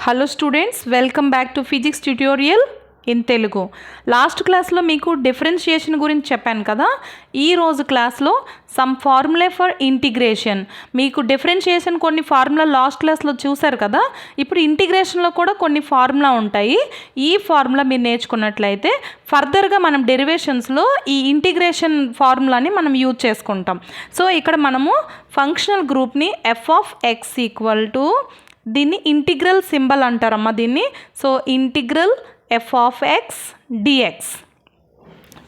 Hello students, welcome back to physics tutorial in Telugu. Last క్లాస్లో మీకు differentiation గురించి చెప్పాను కదా. ఈరోజు క్లాస్లో సమ్ ఫార్ములా ఫర్ ఇంటిగ్రేషన్. మీకు డిఫరెన్షియేషన్ కొన్ని ఫార్ములా లాస్ట్ క్లాస్లో చూసారు కదా. ఇప్పుడు ఇంటిగ్రేషన్లో కూడా కొన్ని ఫార్ములా ఉంటాయి. ఈ ఫార్ములా మీరు నేర్చుకున్నట్లయితే ఫర్దర్గా మనం డెరివేషన్స్లో ఈ ఇంటిగ్రేషన్ ఫార్ములాని మనం యూజ్ చేసుకుంటాం. సో ఇక్కడ మనము ఫంక్షనల్ గ్రూప్ని f of x equal to, దీన్ని ఇంటిగ్రల్ సింబల్ అంటారమ్మా దీన్ని. So integral f of x dx.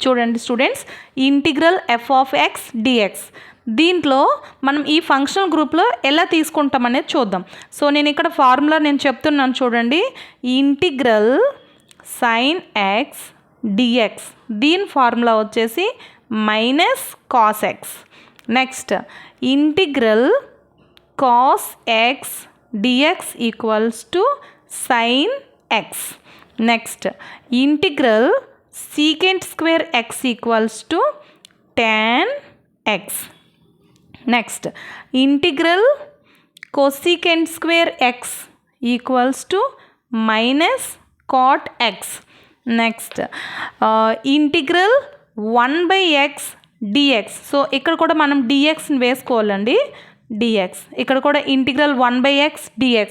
చూడండి students, integral f of x dx. దీంట్లో మనం ఈ ఫంక్షనల్ గ్రూప్లో ఎలా తీసుకుంటాం అనేది చూద్దాం. సో నేను ఇక్కడ ఫార్ములా చెప్తున్నాను చూడండి. ఇంటిగ్రల్ సైన్ ఎక్స్ డిఎక్స్, దీని ఫార్ములా వచ్చేసి minus cos X. Next integral cos X dx equals to sin x. Next, integral secant square x equals to tan x. Next, integral cosecant square x equals to minus cot x. Next, integral 1 by x dx. So ఇక్కడ కూడా మనం dxని వేసుకోవాలండి. dx ఇక్కడ కూడా ఇంటిగ్రల్ 1 by x dx,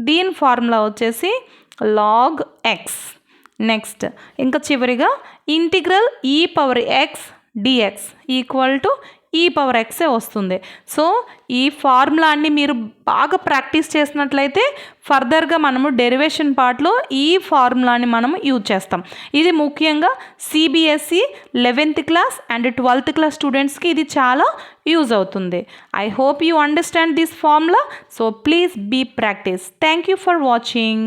దీని formula వచ్చేసి log x. నెక్స్ట్ ఇంకా చివరిగా ఇంటిగ్రల్ e power x dx equal to e power ఎక్సే వస్తుంది. సో ఈ ఫార్ములా అన్ని మీరు బాగా ప్రాక్టీస్ చేసినట్లయితే ఫర్దర్గా మనము డెరివేషన్ పార్ట్లో ఈ ఫార్ములాని మనము యూజ్ చేస్తాం. ఇది ముఖ్యంగా CBSE 11th class and 12th class స్టూడెంట్స్కి ఇది చాలా యూజ్ అవుతుంది. I hope you understand this formula. So please be practice. Thank you for watching.